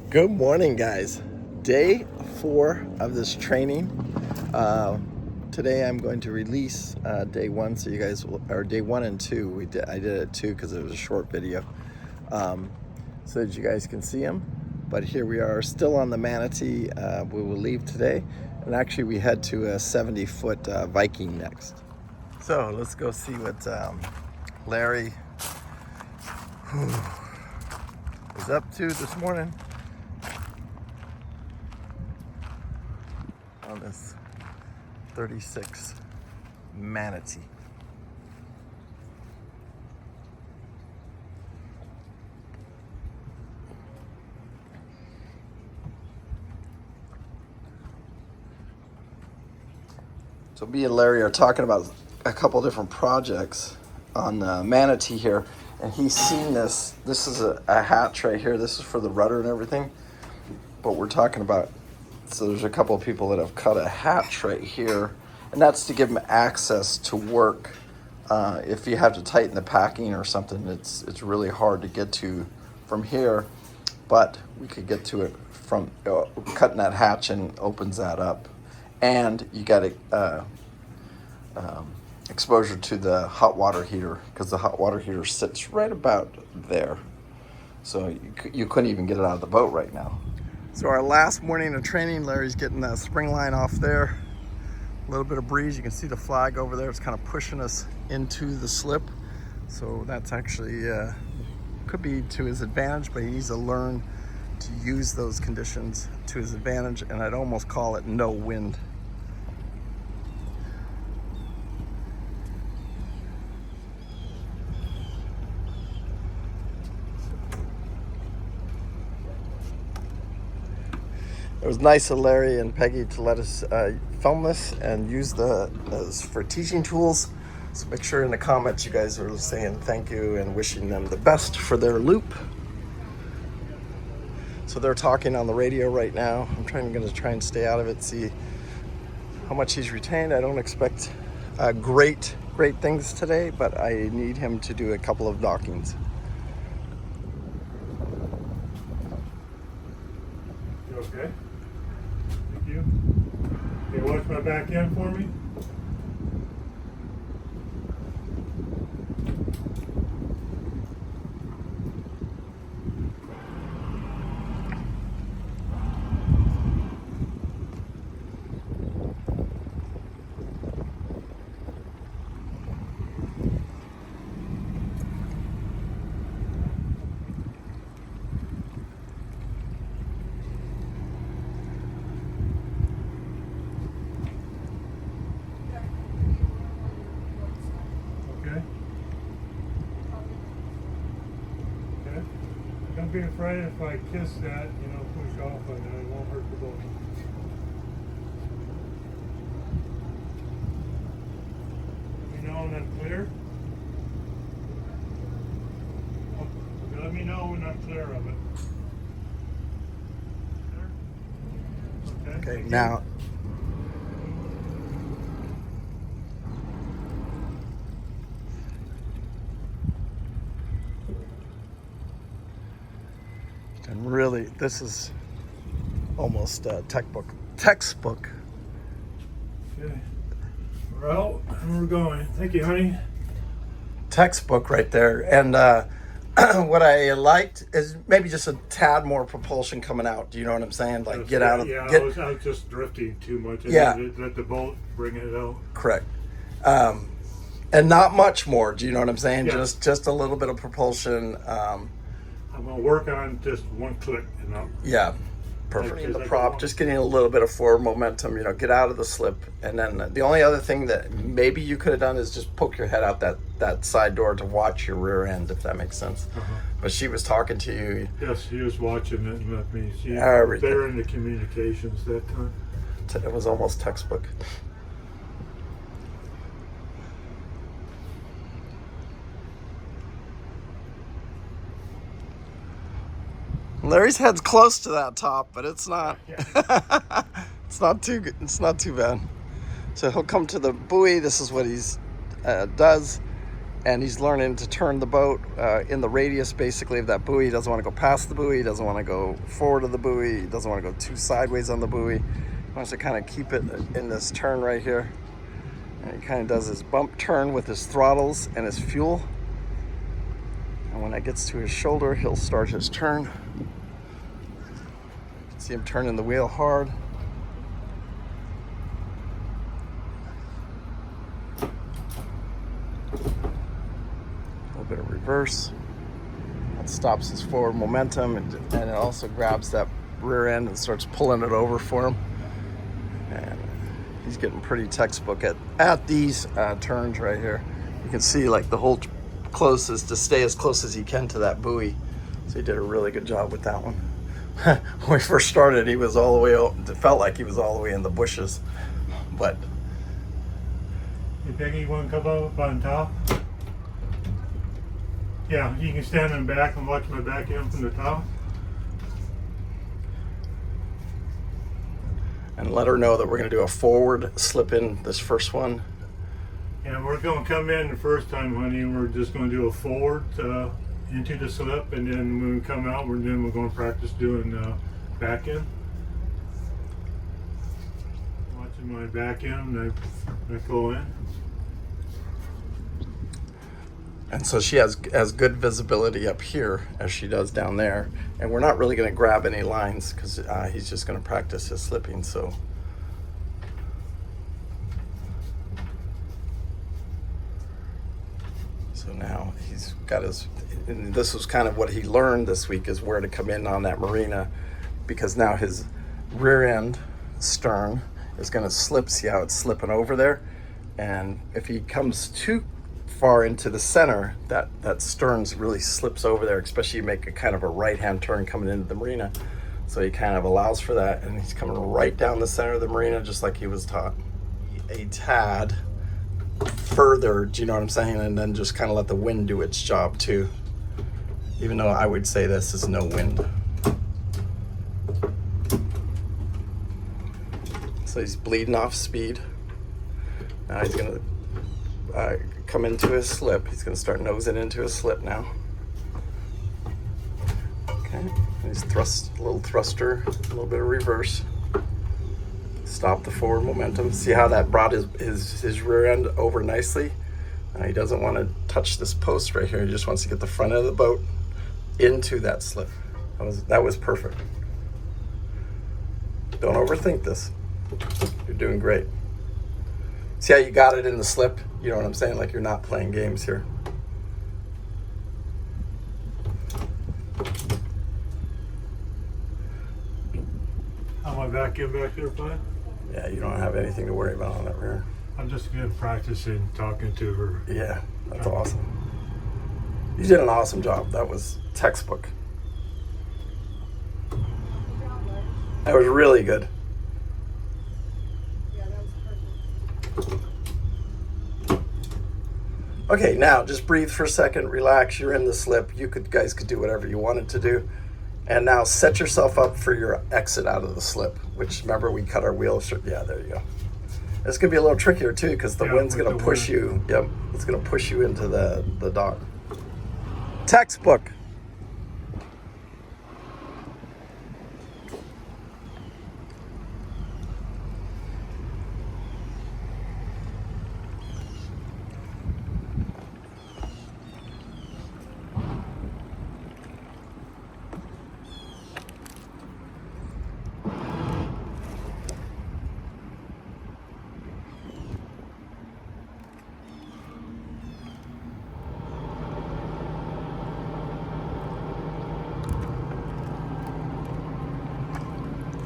Good morning, guys. Day 4 of this training. Today I'm going to release day 1, so you guys will, or day 1 and 2. I did it 2 because it was a short video, so that you guys can see them. But here we are, still on the Manatee. We will leave today, and actually we head to a 70-foot Viking next. So let's go see what Larry is up to this morning on this 36 Manatee. So me and Larry are talking about a couple different projects on Manatee here, and he's seen this. This is a hatch right here. This is for the rudder and everything, but we're talking about, so there's a couple of people that have cut a hatch right here, and that's to give them access to work. If you have to tighten the packing or something, it's really hard to get to from here, but we could get to it from cutting that hatch, and opens that up, and you got exposure to the hot water heater, because the hot water heater sits right about there, so you couldn't even get it out of the boat right now. So our last morning of training, Larry's getting that spring line off there. A little bit of breeze. You can see the flag over there. It's kind of pushing us into the slip. So that's actually, could be to his advantage, but he needs to learn to use those conditions to his advantage. And I'd almost call it no wind. It was nice of Larry and Peggy to let us film this and use those for teaching tools. So make sure in the comments you guys are saying thank you and wishing them the best for their loop. So they're talking on the radio right now. I'm going to try and stay out of it, see how much he's retained. I don't expect great things today, but I need him to do a couple of dockings. You okay? Thank you. Can you watch my back end for me? Don't be afraid if I kiss that, push off on it, it won't hurt the boat. Let me know when I'm clear. Let me know when I'm clear of it. Okay, now. And really, this is almost textbook. Okay. We're out and we're going. Thank you, honey. Textbook right there. And what I liked is maybe just a tad more propulsion coming out. Do you know what I'm saying? Like get out of. Yeah, I was just drifting too much. Yeah. Let the boat bring it out. Correct. And not much more. Do you know what I'm saying? Yeah. Just a little bit of propulsion. I'm gonna work on just one click, Yeah, perfect. In the prop, just getting a little bit of forward momentum. Get out of the slip, and then the only other thing that maybe you could have done is just poke your head out that side door to watch your rear end, if that makes sense. But she was talking to you. Yes, she was watching it with me. She was Everything. there in the communications that time. It was almost textbook. Larry's head's close to that top, but it's not. It's not too good. It's not too bad. So he'll come to the buoy. This is what he's does. and he's learning to turn the boat in the radius basically of that buoy. He doesn't want to go past the buoy, he doesn't want to go forward of the buoy, he doesn't want to go too sideways on the buoy. He wants to kind of keep it in this turn right here. And he kind of does his bump turn with his throttles and his fuel. And when it gets to his shoulder, he'll start his turn. See him turning the wheel hard. Bit of reverse. That stops his forward momentum, and it also grabs that rear end and starts pulling it over for him. And he's getting pretty textbook at these turns right here. You can see like the whole close is to stay as close as he can to that buoy. So he did a really good job with that one. When we first started, he was all the way out. It felt like he was all the way in the bushes, but You think you want to come up on top? Yeah, you can stand in the back and watch my back end from the top. and let her know that we're going to do a forward slip in this first one. And we're going to come in the first time, honey, and we're just going to do a forward into the slip, and then when we come out, we're going to practice doing back end. Watching my back end, I go in. And so she has as good visibility up here as she does down there. And we're not really going to grab any lines because he's just going to practice his slipping. So now he's got his, and this was kind of what he learned this week, is where to come in on that marina, because now his rear end stern is going to slip. See how it's slipping over there? And if he comes too far into the center, that stern's really slips over there, especially you make a kind of a right-hand turn coming into the marina. So he kind of allows for that, and he's coming right down the center of the marina just like he was taught. A tad further, do you know what I'm saying? And then just kind of let the wind do its job too, even though I would say this is no wind. So he's bleeding off speed. Now he's gonna come into his slip. He's going to start nosing into his slip now. Okay, he's a little thruster, a little bit of reverse. Stop the forward momentum. See how that brought his rear end over nicely? He doesn't want to touch this post right here. He just wants to get the front end of the boat into that slip. That was perfect. Don't overthink this. You're doing great. See how you got it in the slip? You know what I'm saying? Like you're not playing games here. How my back end back there, fine? Yeah, you don't have anything to worry about on that rear. I'm just good practicing talking to her. Yeah, that's awesome. You did an awesome job. That was textbook. That was really good. Okay, now just breathe for a second, relax, you're in the slip. You guys could do whatever you wanted to do. And now set yourself up for your exit out of the slip, which remember we cut our wheels. Yeah, there you go. It's gonna be a little trickier too because the wind's gonna push you. Yep, it's gonna push you into the dock. Textbook.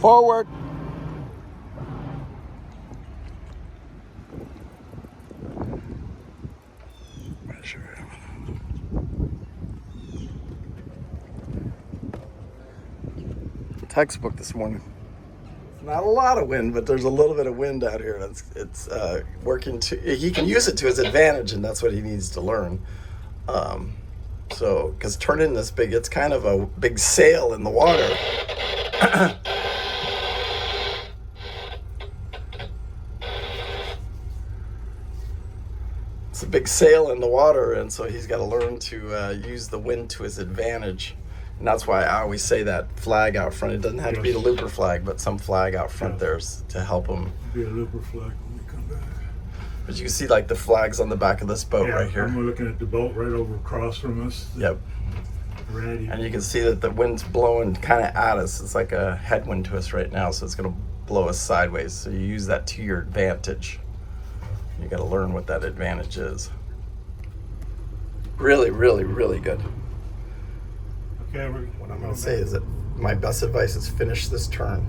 Forward. Textbook this morning. Not a lot of wind, but there's a little bit of wind out here. It's working he can use it to his advantage, and that's what he needs to learn. So, because turning this big, it's kind of a big sail in the water. It's a big sail in the water, and so he's got to learn to use the wind to his advantage. And that's why I always say that flag out front. It doesn't have to be the looper flag, but some flag out front there's to help him. Be a looper flag when we come back. But you can see like the flags on the back of this boat right here. I'm looking at the boat right over across from us. Yep. Ready. And you can see that the wind's blowing kind of at us. It's like a headwind to us right now, so it's going to blow us sideways. So you use that to your advantage. You got to learn what that advantage is. Really, really, really good. Okay, what I'm going to say is that my best advice is finish this turn.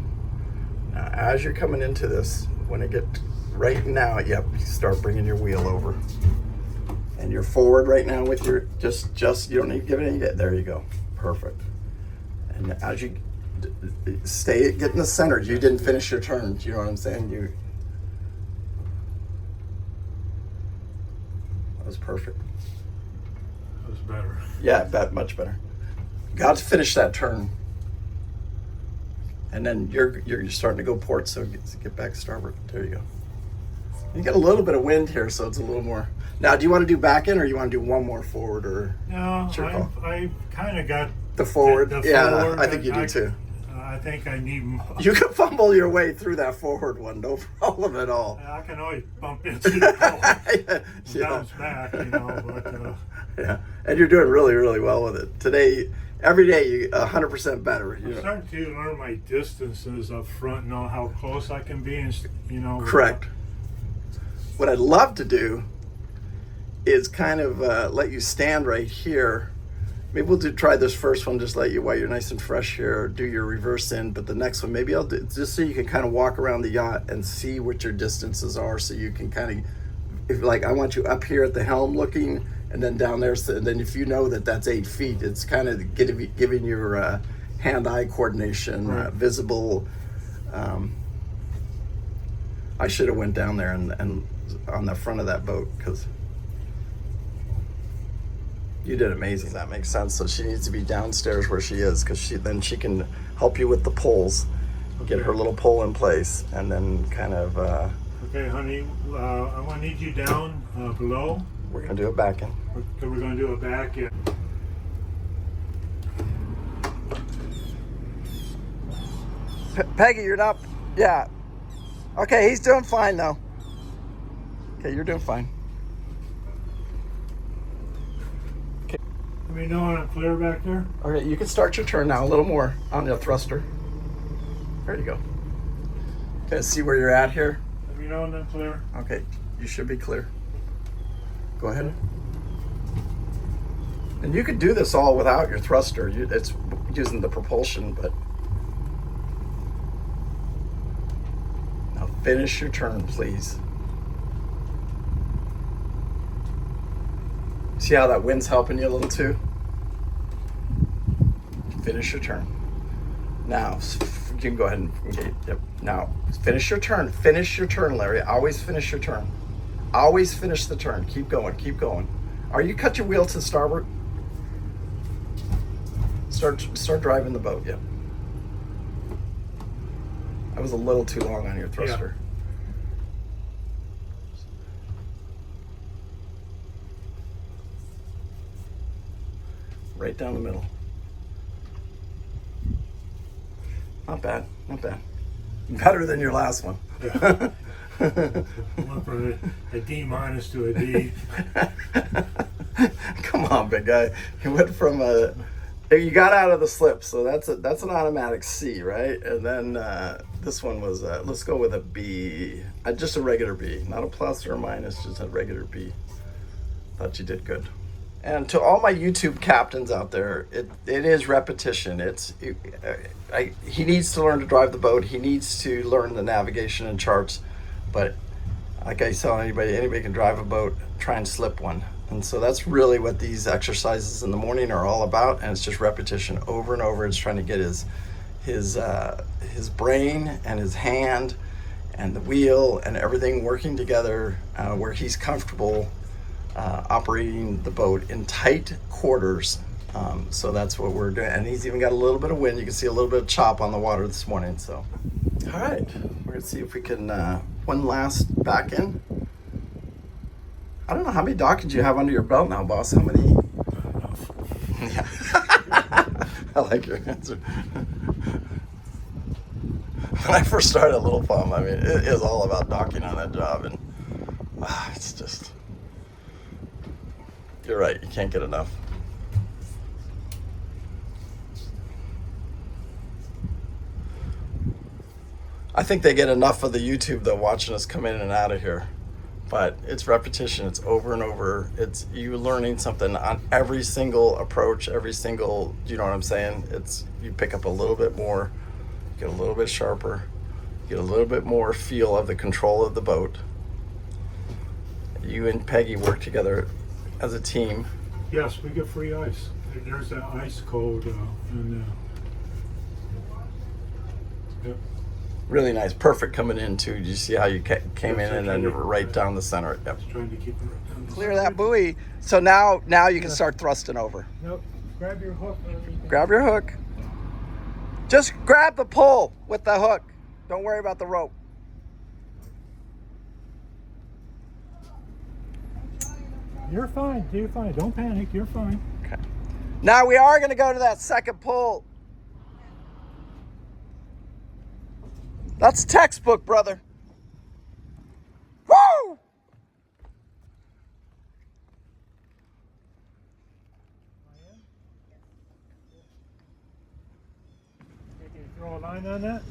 Now, as you're coming into this, when it gets right now, yep, you start bringing your wheel over. And you're forward right now with your, just you don't need to give it any, there you go. Perfect. And as you get in the center, you didn't finish your turn. Do you know what I'm saying? That was perfect. That was better. Yeah, much better. Got to finish that turn, and then you're starting to go port, so get back starboard. There you go. You get a little bit of wind here, so it's a little more. Now, do you want to do back in, or you want to do one more forward, or? No, I kind of got the forward. The yeah, forward, I think you do too. I think I need more. You can fumble your way through that forward one, no problem at all. I can always bump into the boat, yeah. bounce back, but. Yeah, and you're doing really, really well with it today. Every day, you 100% better. I'm starting to learn my distances up front, know how close I can be, and Correct. What I'd love to do is kind of let you stand right here. Maybe we'll try this first one, just let you while you're nice and fresh here, do your reverse in. But the next one, maybe I'll do just so you can kind of walk around the yacht and see what your distances are, so you can kind of, if like I want you up here at the helm looking. And then down there, and then if you know that that's 8 feet, it's kind of giving your hand-eye coordination visible. I should have went down there and on the front of that boat, because you did amazing. That makes sense. So she needs to be downstairs where she is, because then she can help you with the poles, get her little pole in place, and then kind of. Okay, honey, I'm gonna need you down below. We're gonna do it back in. We're gonna do it back in. Peggy, you're not. Yeah. Okay, he's doing fine though. Okay, you're doing fine. Okay. Let me know when I'm clear back there. Okay, you can start your turn now. A little more on the thruster. There you go. Okay, see where you're at here. Let me know when I'm clear. Okay, you should be clear. Go ahead. And you could do this all without your thruster. It's using the propulsion, but now finish your turn, please. See how that wind's helping you a little too? Finish your turn. Now, you can go ahead and engage. Yep. Now, finish your turn. Finish your turn, Larry. Always finish your turn. Always finish the turn. Keep going. Keep going. Are you cut your wheel to starboard? Start driving the boat. Yeah. I was a little too long on your thruster. Yeah. Right down the middle. Not bad. Not bad. Better than your last one. Yeah. Went from a D- to a D. Come on, big guy. You went from you got out of the slip, so that's an automatic C, right? And then this one was let's go with a B, just a regular B, not a plus or a minus, just a regular B. Thought you did good. And to all my YouTube captains out there, it is repetition. He needs to learn to drive the boat. He needs to learn the navigation and charts. But like I tell anybody can drive a boat, try and slip one. And so that's really what these exercises in the morning are all about. And it's just repetition over and over. It's trying to get his brain and his hand and the wheel and everything working together where he's comfortable operating the boat in tight quarters. So that's what we're doing. And he's even got a little bit of wind. You can see a little bit of chop on the water this morning. So, all right, we're gonna see if we can one last back in. I don't know how many dockings you have under your belt now, boss. How many? Yeah. I like your answer. When I first started at Little Palm, I mean, it is all about docking on that job, and it's just, you're right, you can't get enough. I think they get enough of the YouTube, though, watching us come in and out of here. But it's repetition, it's over and over. It's you learning something on every single approach, every single, you know what I'm saying? It's, you pick up a little bit more, get a little bit sharper, get a little bit more feel of the control of the boat. You and Peggy work together as a team. Yes, we get free ice. There's that ice code, and yep. Really nice, perfect coming in too. Did you see how you came Yes, in and then right down the center? Yep. Just trying to keep it right down. Clear that buoy. So now you can start thrusting over. Nope. Grab your hook. Grab your hook. Just grab the pole with the hook. Don't worry about the rope. You're fine. You're fine. Don't panic. You're fine. Okay. Now we are going to go to that second pull. That's textbook, brother. Woo! Can you throw a line on that?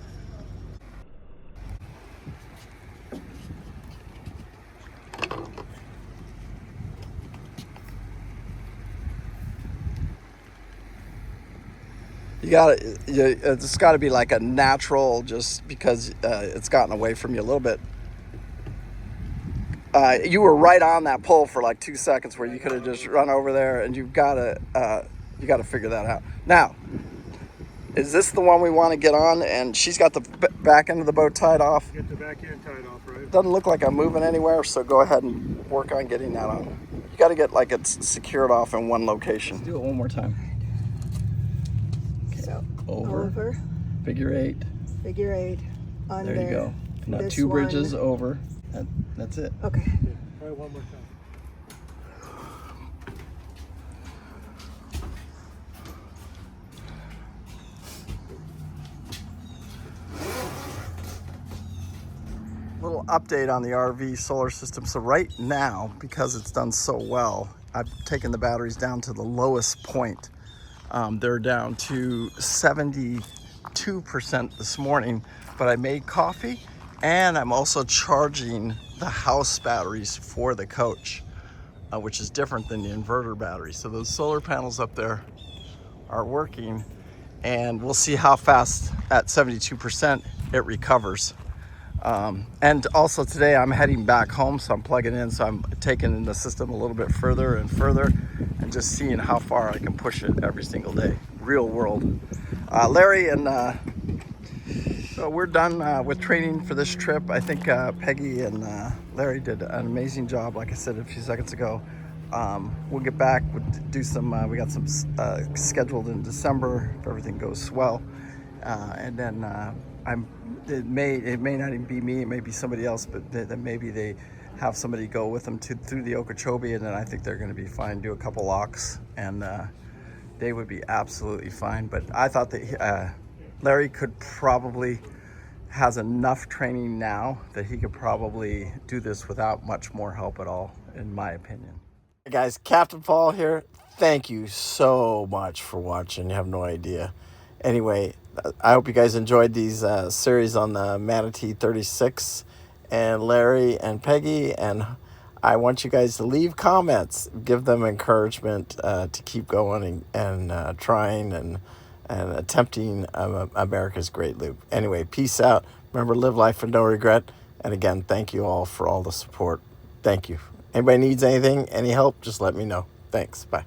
It's got to be like a natural, just because it's gotten away from you a little bit. You were right on that pole for like 2 seconds where you could have just run over there, and you got to figure that out. Now, is this the one we want to get on? And she's got the back end of the boat tied off. Get the back end tied off, right? Doesn't look like I'm moving anywhere, so go ahead and work on getting that on. You got to get like it's secured off in one location. Let's do it one more time. So Over. Figure eight. Figure eight. Under. There you go. Now this 2 bridges one. over. That's it. Okay. Yeah, try one more time. Little update on the RV solar system. So right now, because it's done so well, I've taken the batteries down to the lowest point. They're down to 72% this morning, but I made coffee and I'm also charging the house batteries for the coach, which is different than the inverter battery. So those solar panels up there are working, and we'll see how fast at 72% it recovers. And also today I'm heading back home, so I'm plugging in, so I'm taking the system a little bit further and further and just seeing how far I can push it every single day. Real world. Larry and so we're done with training for this trip. I think Peggy and Larry did an amazing job, like I said a few seconds ago. We'll get back, we'll do some, we got some scheduled in December if everything goes well. And then it may not even be me, it may be somebody else, but then maybe they have somebody go with them through the Okeechobee, and then I think they're going to be fine. Do a couple locks, and they would be absolutely fine. But I thought that Larry could probably has enough training now that he could probably do this without much more help at all, in my opinion. Hey guys, Captain Paul here. Thank you so much for watching. You have no idea. Anyway, I hope you guys enjoyed these series on the Manatee 36 and Larry and Peggy, and I want you guys to leave comments, give them encouragement to keep going and trying and attempting America's Great Loop. Anyway, peace out. Remember, live life with no regret. And again, thank you all for all the support. Thank you. Anybody needs anything, any help, just let me know. Thanks. Bye.